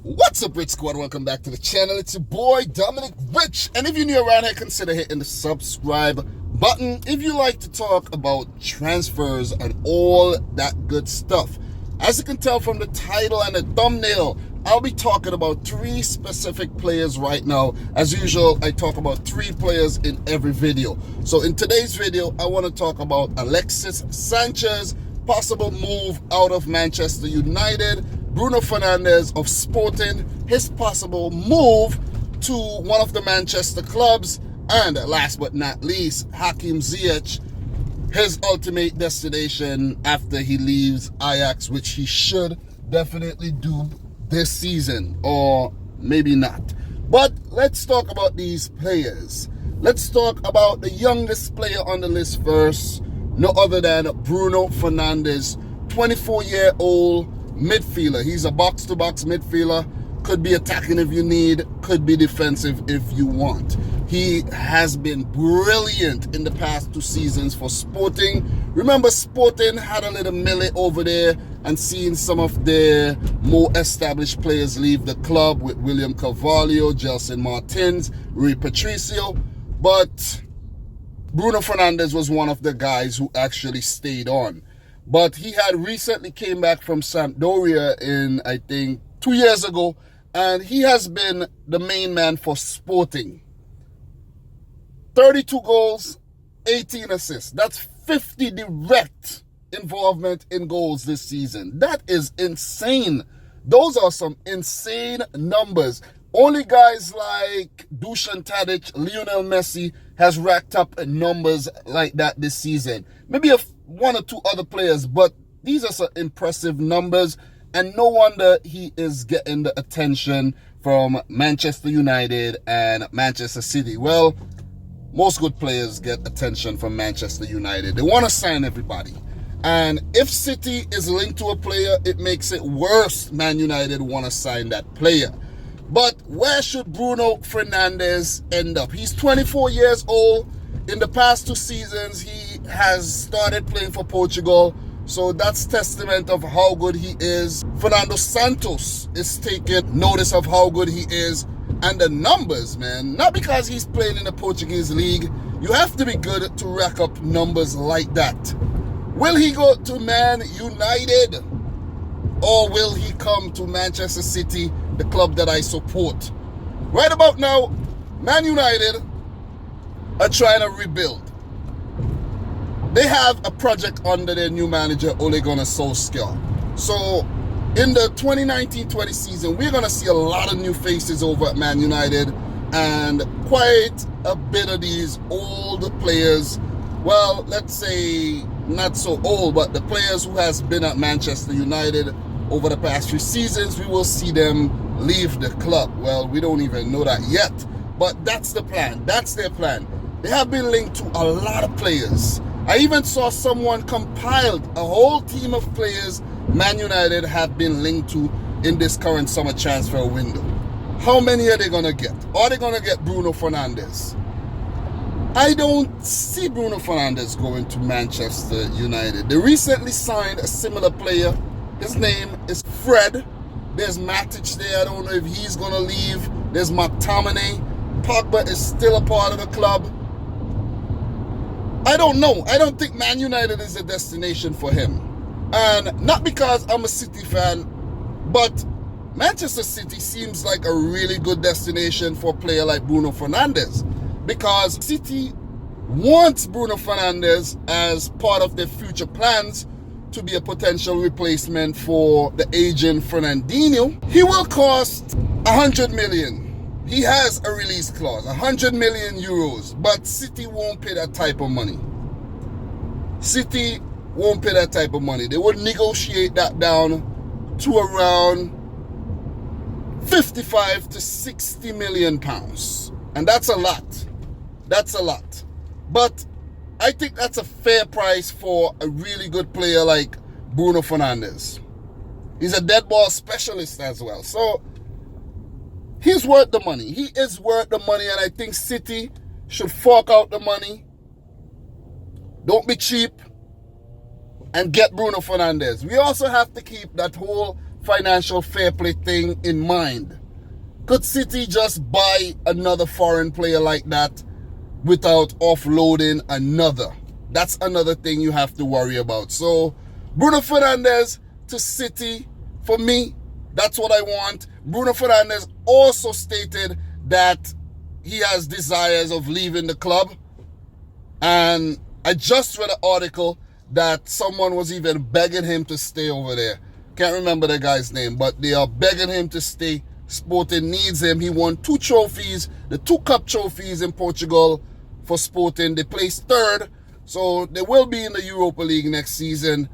What's up, Rich Squad? Welcome back to the channel. It's your boy, Dominic Rich. And if you're new around here, consider hitting the subscribe button if you like to talk about transfers and all that good stuff. As you can tell from the title and the thumbnail, I'll be talking about three specific players right now. As usual, I talk about three players in every video. So in today's video, I want to talk about Alexis Sanchez, possible move out of Manchester United, Bruno Fernandes of Sporting, his possible move to one of the Manchester clubs, and last but not least, Hakim Ziyech, his ultimate destination after he leaves Ajax, which he should definitely do this season, or maybe not. But let's talk about these players. Let's talk about the youngest player on the list first, no other than Bruno Fernandes, 24-year-old midfielder. He's a box-to-box midfielder. Could be attacking if you need, could be defensive if you want. He has been brilliant in the past 2 seasons for Sporting. Remember, Sporting had a little melee over there and seeing some of their more established players leave the club with William Carvalho, Gelson Martins, Rui Patricio. But Bruno Fernandes was one of the guys who actually stayed on. But he had recently came back from Sampdoria in, I think, 2 years ago, and he has been the main man for Sporting. 32 goals, 18 assists. That's 50 direct involvement in goals this season. That is insane. Those are some insane numbers. Only guys like Dusan Tadic, Lionel Messi has racked up numbers like that this season. Maybe one or two other players, but these are some impressive numbers, and no wonder he is getting the attention from Manchester United and Manchester City. Well, most good players get attention from Manchester United. They want to sign everybody. And if City is linked to a player, it makes it worse. Man United want to sign that player. But where should Bruno Fernandes end up? He's 24 years old. In the past 2 seasons, he has started playing for Portugal. So that's testament of how good he is. Fernando Santos is taking notice of how good he is. And the numbers, man, not because he's playing in the Portuguese league. You have to be good to rack up numbers like that. Will he go to Man United? Or will he come to Manchester City, the club that I support? Right about now, Man United are trying to rebuild. They have a project under their new manager, Ole Gunnar Solskjaer. So in the 2019-20 season, we're going to see a lot of new faces over at Man United, and quite a bit of these old players, well, let's say not so old, but the players who has been at Manchester United over the past 3 seasons, we will see them leave the club. Well, we don't even know that yet, but that's the plan. That's their plan. They have been linked to a lot of players. I even saw someone compiled a whole team of players Man United have been linked to in this current summer transfer window. How many are they going to get? Are they going to get Bruno Fernandes? I don't see Bruno Fernandes going to Manchester United. They recently signed a similar player. His name is Fred. There's Matic there. I don't know if he's going to leave. There's McTominay. Pogba is still a part of the club. I don't know. I don't think Man United is a destination for him. And not because I'm a City fan, but Manchester City seems like a really good destination for a player like Bruno Fernandes, because City wants Bruno Fernandes as part of their future plans to be a potential replacement for the aging Fernandinho. He will cost 100 million. He has a release clause, 100 million euros, but City won't pay that type of money. City won't pay that type of money. They would negotiate that down to around 55 to 60 million pounds. And that's a lot. That's a lot. But I think that's a fair price for a really good player like Bruno Fernandes. He's a dead ball specialist as well. So he's worth the money. He is worth the money, and I think City should fork out the money. Don't be cheap and get Bruno Fernandes. We also have to keep that whole financial fair play thing in mind. Could City just buy another foreign player like that without offloading another? That's another thing you have to worry about. So Bruno Fernandes to City, for me, that's what I want. Bruno Fernandes also stated that he has desires of leaving the club. And I just read an article that someone was even begging him to stay over there. Can't remember the guy's name, but they are begging him to stay. Sporting needs him. He won 2 trophies, the 2 cup trophies in Portugal for Sporting. They placed 3rd, so they will be in the Europa League next season,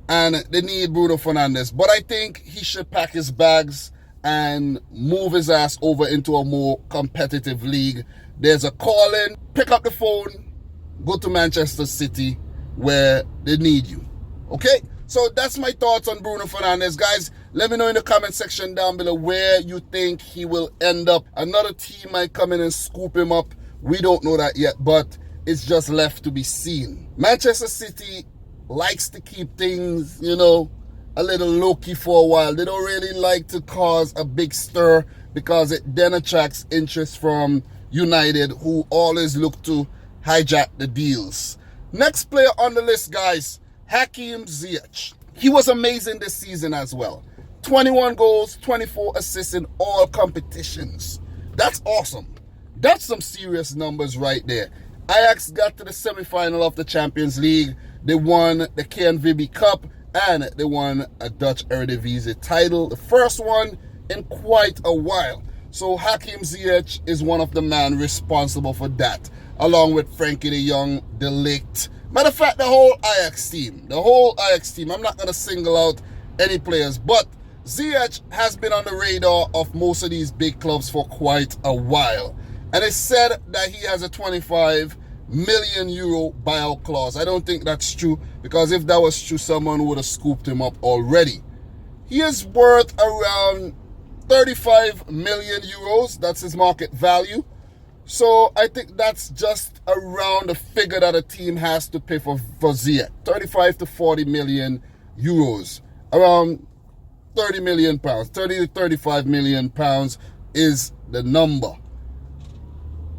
and they need Bruno Fernandes. But I think he should pack his bags and move his ass over into a more competitive league. There's a call-in, pick up the phone, go to Manchester City where they need you. Okay? So that's my thoughts on Bruno Fernandes. Guys, let me know in the comment section down below where you think he will end up. Another team might come in and scoop him up. We don't know that yet, but it's just left to be seen. Manchester City likes to keep things, a little low-key for a while. They don't really like to cause a big stir because it then attracts interest from United, who always look to hijack the deals. Next player on the list, guys, Hakim Ziyech. He was amazing this season as well. 21 goals, 24 assists in all competitions. That's awesome. That's some serious numbers right there. Ajax got to the semi-final of the Champions League. They won the KNVB Cup and they won a Dutch Eredivisie title. The first one in quite a while. So Hakim Ziyech is one of the men responsible for that, along with Frankie de Jong, De Ligt. Matter of fact, the whole Ajax team. I'm not going to single out any players, but Ziyech has been on the radar of most of these big clubs for quite a while. And it's said that he has a 25 million euro buyout clause. I don't think that's true, because if that was true, someone would have scooped him up already. He is worth around 35 million euros. That's his market value. So I think that's just around the figure that a team has to pay for Ziyech. 35 to 40 million euros. Around 30 million pounds. 30 to 35 million pounds is the number.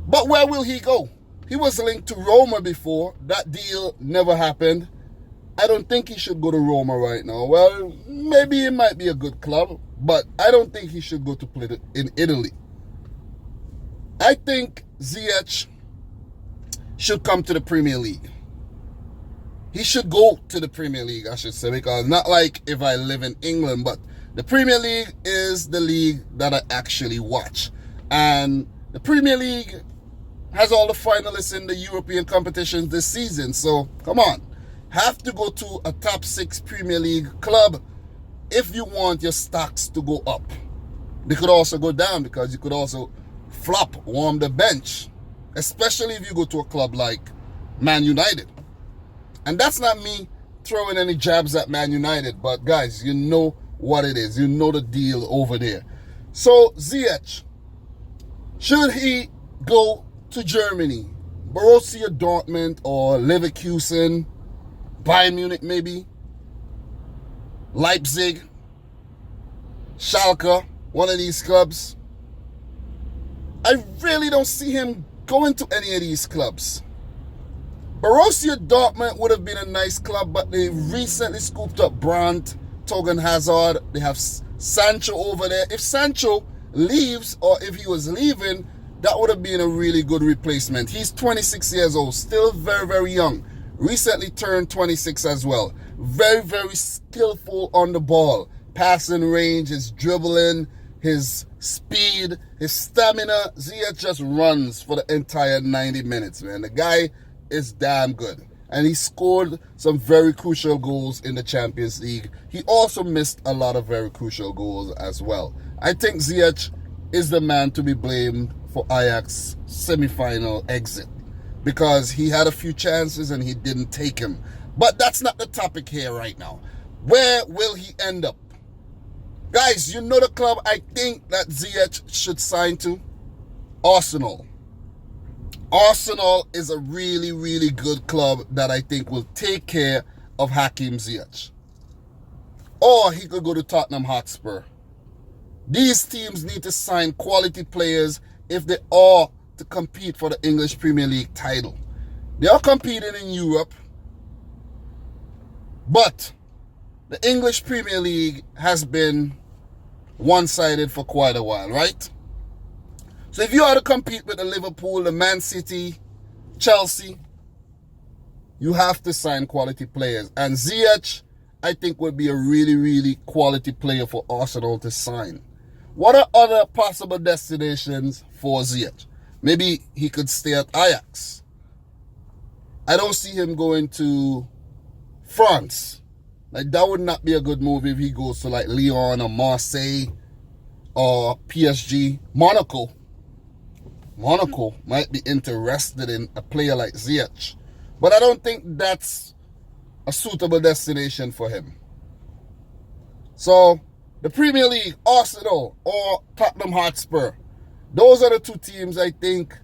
But where will he go? He was linked to Roma before. That deal never happened. I don't think he should go to Roma right now. Well, maybe it might be a good club, but I don't think he should go to play in Italy. I think Ziyech should come to the Premier League. He should go to the Premier League, I should say, because not like if I live in England, but the Premier League is the league that I actually watch. And the Premier League has all the finalists in the European competitions this season. So, come on. Have to go to a top 6 Premier League club if you want your stocks to go up. They could also go down, because you could also flop, warm the bench, especially if you go to a club like Man United. And that's not me throwing any jabs at Man United, but guys, you know what it is. You know the deal over there. So Ziyech, should he go to Germany, Borussia Dortmund or Leverkusen, Bayern Munich maybe, Leipzig, Schalke, one of these clubs? I really don't see him going to any of these clubs. Borussia Dortmund would have been a nice club, but they recently scooped up Brandt, Torgan Hazard. They have Sancho over there. If Sancho leaves, or if he was leaving, that would have been a really good replacement. He's 26 years old, still very, very young. Recently turned 26 as well. Very, very skillful on the ball. Passing range, his dribbling, his speed, his stamina. Ziyech just runs for the entire 90 minutes, man. The guy is damn good. And he scored some very crucial goals in the Champions League. He also missed a lot of very crucial goals as well. I think Ziyech is the man to be blamed for Ajax semi-final exit, because he had a few chances and he didn't take them. But that's not the topic here right now. Where will he end up? Guys, you know the club I think that Ziyech should sign to? Arsenal. Arsenal is a really, really good club that I think will take care of Hakim Ziyech. or he could go to Tottenham Hotspur. These teams need to sign quality players if they are to compete for the English Premier League title. They are competing in Europe, but the English Premier League has been one-sided for quite a while, right? So if you are to compete with the Liverpool, the Man City, Chelsea, you have to sign quality players. And Ziyech, I think, would be a really, really quality player for Arsenal to sign. What are other possible destinations for Ziyech? Maybe he could stay at Ajax. I don't see him going to France. Like, that would not be a good move if he goes to like Lyon or Marseille or PSG. Monaco might be interested in a player like Ziyech. But I don't think that's a suitable destination for him. So, the Premier League, Arsenal or Tottenham Hotspur, those are the two teams I think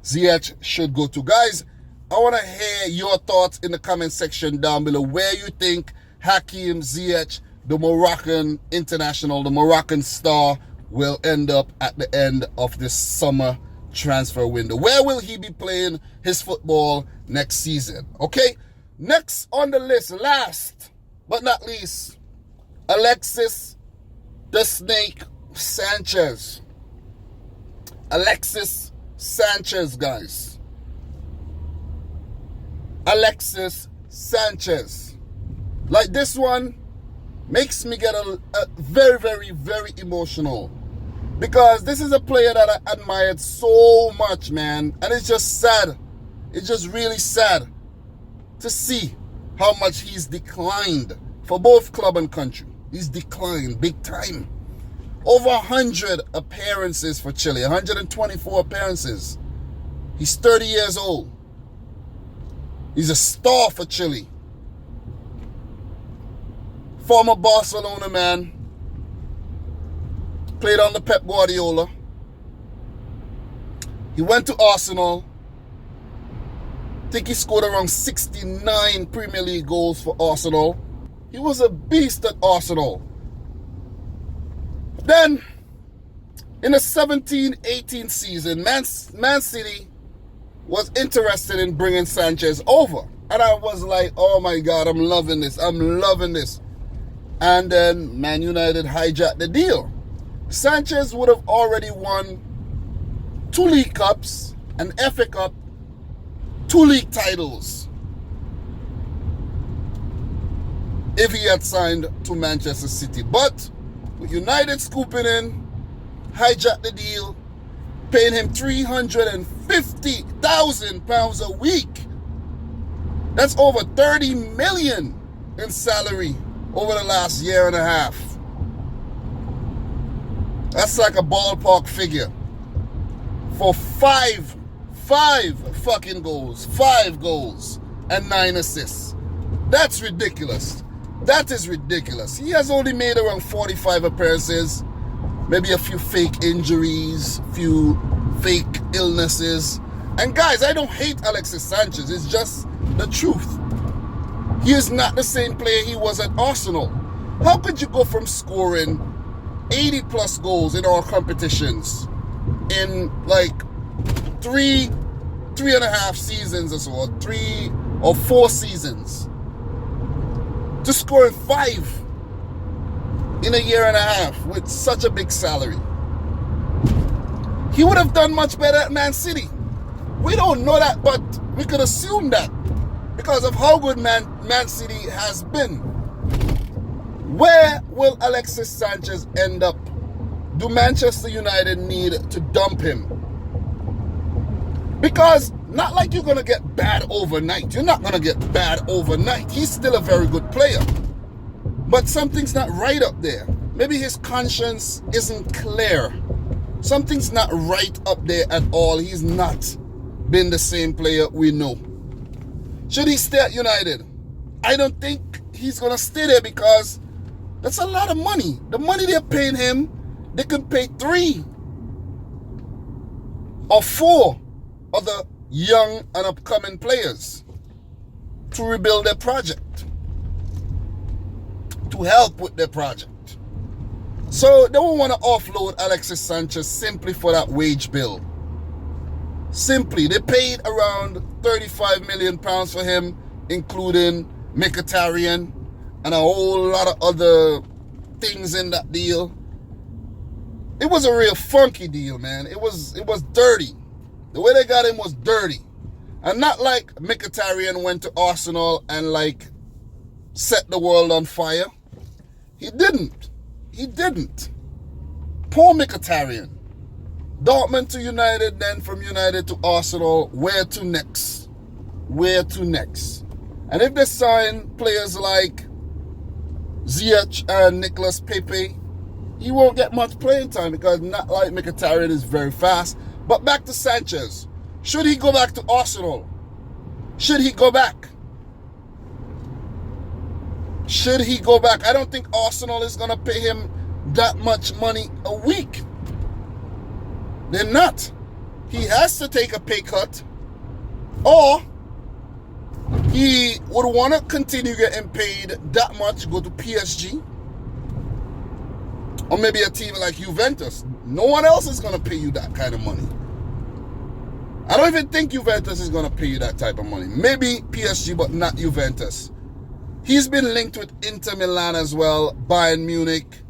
Ziyech should go to. Guys, I want to hear your thoughts in the comment section down below. Where you think Hakim Ziyech, the Moroccan international, the Moroccan star, will end up at the end of this summer transfer window. Where will he be playing his football next season? Okay, next on the list, last but not least, Alexis the Snake Sanchez. Alexis Sanchez, guys. Alexis Sanchez. Like, this one makes me get a very, very, very emotional. Because this is a player that I admired so much, man. And it's just sad. It's just really sad to see how much he's declined for both club and country. He's declined big time. Over 100 appearances for Chile. 124 appearances. He's 30 years old. He's a star for Chile. Former Barcelona man. Played under Pep Guardiola. He went to Arsenal. I think he scored around 69 Premier League goals for Arsenal. He was a beast at Arsenal. Then, in the 17-18 season, Man City was interested in bringing Sanchez over. And I was like, oh my God, I'm loving this. I'm loving this. And then Man United hijacked the deal. Sanchez would have already won 2 League Cups, an FA Cup, 2 league titles if he had signed to Manchester City. But with United scooping in, hijacked the deal, paying him £350,000 a week. That's over 30 million in salary over the last year and a half. That's like a ballpark figure for five fucking goals, 5 goals and 9 assists. That's ridiculous. That is ridiculous. He has only made around 45 appearances, maybe a few fake injuries, few fake illnesses. And guys, I don't hate Alexis Sanchez. It's just the truth. He is not the same player he was at Arsenal. How could you go from scoring 80 plus goals in our competitions in like 3.5 seasons or so, or 3 or 4 seasons, to scoring 5 in a year and a half with such a big salary? He would have done much better at Man City. We don't know that, but we could assume that because of how good Man City has been. Where will Alexis Sanchez end up? Do Manchester United need to dump him? Because not like you're going to get bad overnight. You're not going to get bad overnight. He's still a very good player. But something's not right up there. Maybe his conscience isn't clear. Something's not right up there at all. He's not been the same player we know. Should he stay at United? I don't think he's going to stay there because that's a lot of money. The money they're paying him, they can pay 3 or 4 other young and upcoming players to rebuild their project, to help with their project. So they don't want to offload Alexis Sanchez simply for that wage bill. Simply, they paid around £35 million for him, including Mkhitaryan and a whole lot of other things in that deal. It was a real funky deal, man. It was dirty. The way they got him was dirty. And not like Mkhitaryan went to Arsenal and like set the world on fire. He didn't. He didn't. Poor Mkhitaryan. Dortmund to United, then from United to Arsenal. Where to next? Where to next? And if they sign players like Ziyech and Nicolas Pepe, he won't get much playing time because not like Mkhitaryan is very fast. But back to Sanchez. Should he go back to Arsenal? Should he go back? Should he go back? I don't think Arsenal is going to pay him that much money a week. They're not. He has to take a pay cut, or he would want to continue getting paid that much, go to PSG, or maybe a team like Juventus. No one else is going to pay you that kind of money. I don't even think Juventus is going to pay you that type of money. Maybe PSG, but not Juventus. He's been linked with Inter Milan as well, Bayern Munich,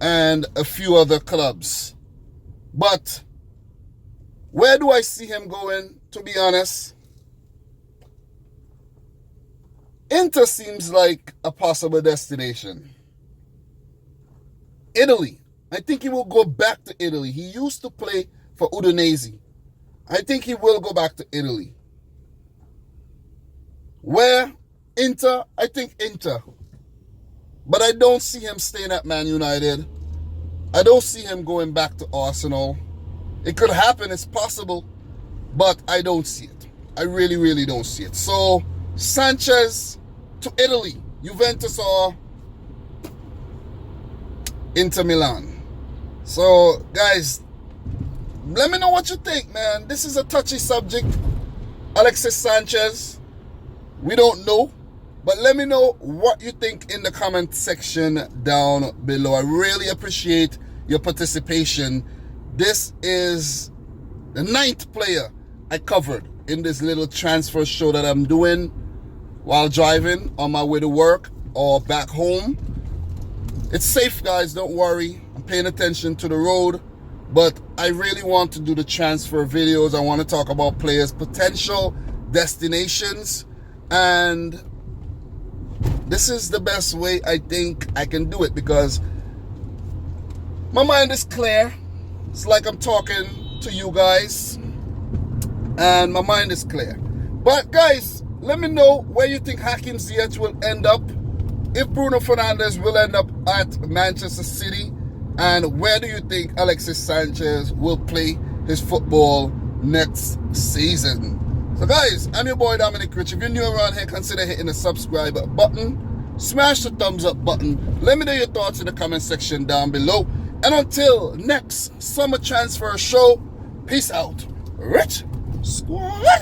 and a few other clubs. But where do I see him going, to be honest? Inter seems like a possible destination. Italy. I think he will go back to Italy. He used to play for Udinese. I think he will go back to Italy. Where? Inter? I think Inter. But I don't see him staying at Man United. I don't see him going back to Arsenal. It could happen, it's possible, but I don't see it. I really, really don't see it. So, Sanchez to Italy, Juventus or Inter Milan. So, guys, let me know what you think, man. This is a touchy subject. Alexis Sanchez, we don't know. But let me know what you think in the comment section down below. I really appreciate your participation. This is the 9th player I covered in this little transfer show that I'm doing while driving on my way to work or back home. It's safe, guys. Don't worry. I'm paying attention to the road. But I really want to do the transfer videos. I want to talk about players' potential, destinations, and this is the best way I think I can do it because my mind is clear. It's like I'm talking to you guys and my mind is clear. But guys, let me know where you think Hakim Ziyech will end up, if Bruno Fernandes will end up at Manchester City, and where do you think Alexis Sanchez will play his football next season. So guys, I'm your boy Dominic Rich. If you're new around here, consider hitting the subscribe button. Smash the thumbs up button. Let me know your thoughts in the comment section down below. And until next summer transfer show, peace out. Rich Squad.